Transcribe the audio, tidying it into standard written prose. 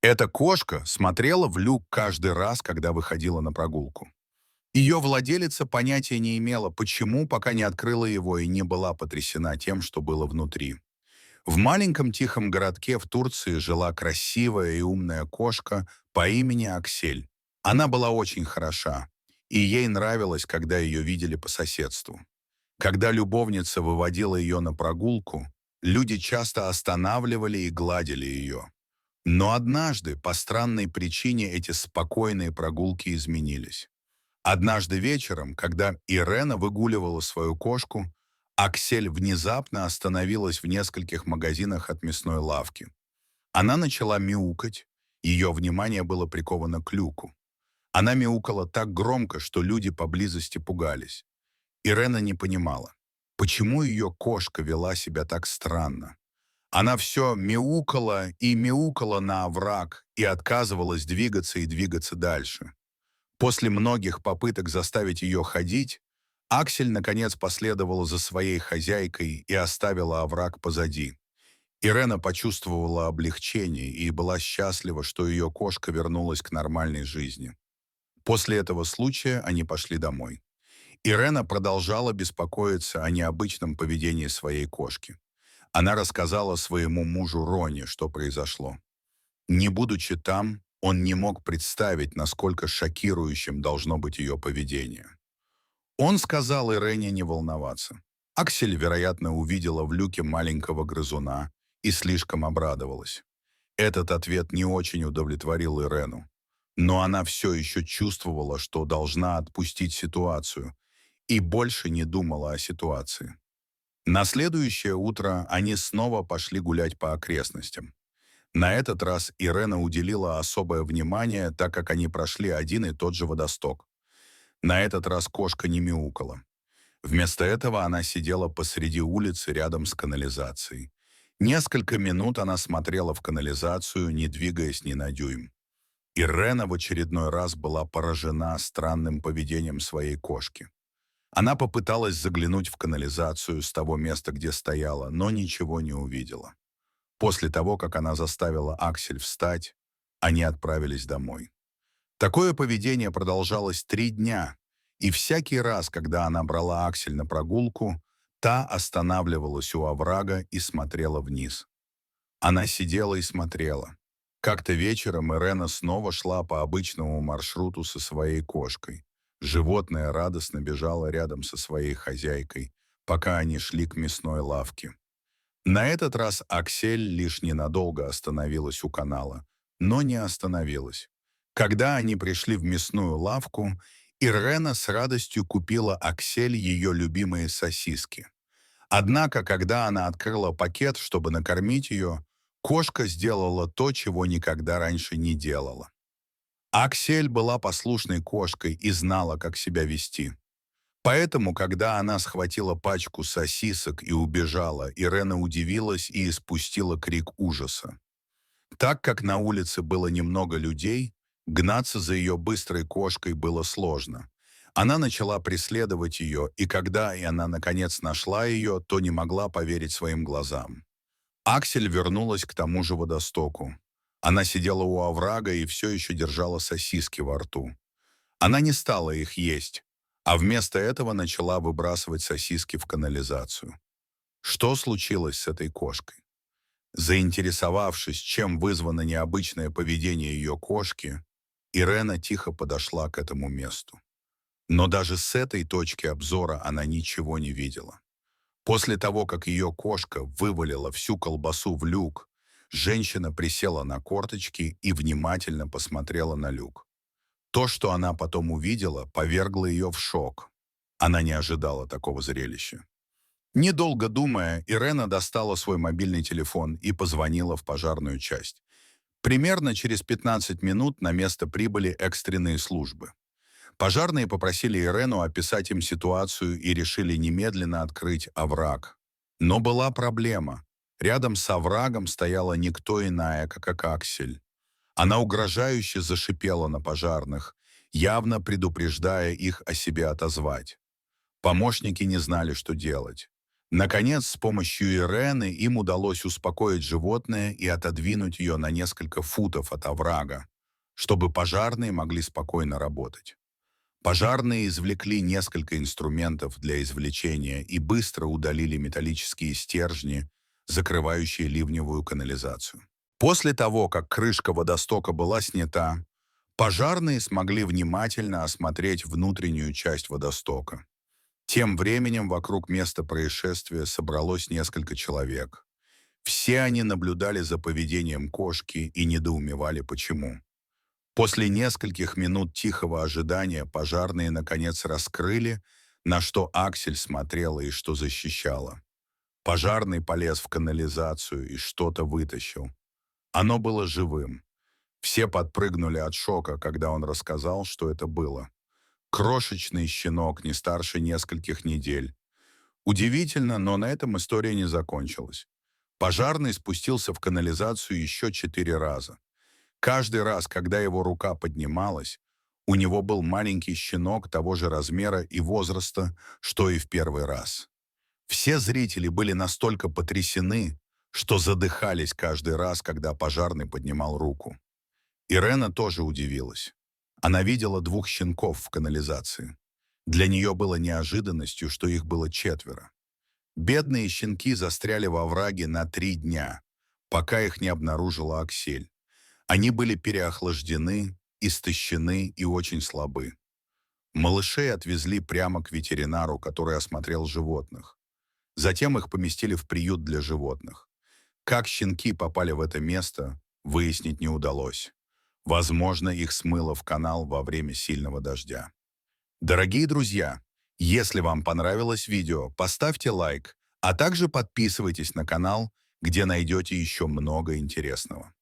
Эта кошка смотрела в люк каждый раз, когда выходила на прогулку. Ее владелица понятия не имела, почему, пока не открыла его и не была потрясена тем, что было внутри. В маленьком тихом городке в Турции жила красивая и умная кошка по имени Аксель. Она была очень хороша, и ей нравилось, когда ее видели по соседству. Когда любовница выводила ее на прогулку, люди часто останавливали и гладили ее. Но однажды, по странной причине, эти спокойные прогулки изменились. Однажды вечером, когда Ирена выгуливала свою кошку, Аксель внезапно остановилась в нескольких магазинах от мясной лавки. Она начала мяукать, ее внимание было приковано к люку. Она мяукала так громко, что люди поблизости пугались. Ирена не понимала, почему ее кошка вела себя так странно. Она все мяукала и мяукала на овраг и отказывалась двигаться и двигаться дальше. После многих попыток заставить ее ходить, Аксель наконец последовала за своей хозяйкой и оставила овраг позади. Ирена почувствовала облегчение и была счастлива, что ее кошка вернулась к нормальной жизни. После этого случая они пошли домой. Ирена продолжала беспокоиться о необычном поведении своей кошки. Она рассказала своему мужу Роне, что произошло. Не будучи там, он не мог представить, насколько шокирующим должно быть ее поведение. Он сказал Ирене не волноваться. Аксель, вероятно, увидела в люке маленького грызуна и слишком обрадовалась. Этот ответ не очень удовлетворил Ирену, но она все еще чувствовала, что должна отпустить ситуацию, и больше не думала о ситуации. На следующее утро они снова пошли гулять по окрестностям. На этот раз Ирена уделила особое внимание, так как они прошли один и тот же водосток. На этот раз кошка не мяукала. Вместо этого она сидела посреди улицы рядом с канализацией. Несколько минут она смотрела в канализацию, не двигаясь ни на дюйм. Ирена в очередной раз была поражена странным поведением своей кошки. Она попыталась заглянуть в канализацию с того места, где стояла, но ничего не увидела. После того, как она заставила Аксель встать, они отправились домой. Такое поведение продолжалось 3 дня, и всякий раз, когда она брала Аксель на прогулку, та останавливалась у оврага и смотрела вниз. Она сидела и смотрела. Как-то вечером Ирена снова шла по обычному маршруту со своей кошкой. Животное радостно бежало рядом со своей хозяйкой, пока они шли к мясной лавке. На этот раз Аксель лишь ненадолго остановилась у канала, но не остановилась. Когда они пришли в мясную лавку, Ирена с радостью купила Аксель ее любимые сосиски. Однако, когда она открыла пакет, чтобы накормить ее, кошка сделала то, чего никогда раньше не делала. Аксель была послушной кошкой и знала, как себя вести. Поэтому, когда она схватила пачку сосисок и убежала, Ирена удивилась и испустила крик ужаса. Так как на улице было немного людей, гнаться за ее быстрой кошкой было сложно. Она начала преследовать ее, и когда она наконец нашла ее, то не могла поверить своим глазам. Аксель вернулась к тому же водостоку. Она сидела у оврага и все еще держала сосиски во рту. Она не стала их есть, а вместо этого начала выбрасывать сосиски в канализацию. Что случилось с этой кошкой? Заинтересовавшись, чем вызвано необычное поведение ее кошки, Ирена тихо подошла к этому месту. Но даже с этой точки обзора она ничего не видела. После того, как ее кошка вывалила всю колбасу в люк, женщина присела на корточки и внимательно посмотрела на люк. То, что она потом увидела, повергло ее в шок. Она не ожидала такого зрелища. Недолго думая, Ирена достала свой мобильный телефон и позвонила в пожарную часть. Примерно через 15 минут на место прибыли экстренные службы. Пожарные попросили Ирену описать им ситуацию и решили немедленно открыть овраг. Но была проблема. Рядом с оврагом стояла никто иная, как Аксель. Она угрожающе зашипела на пожарных, явно предупреждая их о себе отозвать. Помощники не знали, что делать. Наконец, с помощью Ирены им удалось успокоить животное и отодвинуть ее на несколько футов от оврага, чтобы пожарные могли спокойно работать. Пожарные извлекли несколько инструментов для извлечения и быстро удалили металлические стержни, закрывающие ливневую канализацию. После того, как крышка водостока была снята, пожарные смогли внимательно осмотреть внутреннюю часть водостока. Тем временем вокруг места происшествия собралось несколько человек. Все они наблюдали за поведением кошки и недоумевали, почему. После нескольких минут тихого ожидания пожарные наконец раскрыли, на что Аксель смотрела и что защищала. Пожарный полез в канализацию и что-то вытащил. Оно было живым. Все подпрыгнули от шока, когда он рассказал, что это было. Крошечный щенок, не старше нескольких недель. Удивительно, но на этом история не закончилась. Пожарный спустился в канализацию еще 4 раза. Каждый раз, когда его рука поднималась, у него был маленький щенок того же размера и возраста, что и в первый раз. Все зрители были настолько потрясены, что задыхались каждый раз, когда пожарный поднимал руку. Ирена тоже удивилась. Она видела 2 щенков в канализации. Для нее было неожиданностью, что их было 4. Бедные щенки застряли во овраге на 3 дня, пока их не обнаружила Аксель. Они были переохлаждены, истощены и очень слабы. Малышей отвезли прямо к ветеринару, который осмотрел животных. Затем их поместили в приют для животных. Как щенки попали в это место, выяснить не удалось. Возможно, их смыло в канал во время сильного дождя. Дорогие друзья, если вам понравилось видео, поставьте лайк, а также подписывайтесь на канал, где найдете еще много интересного.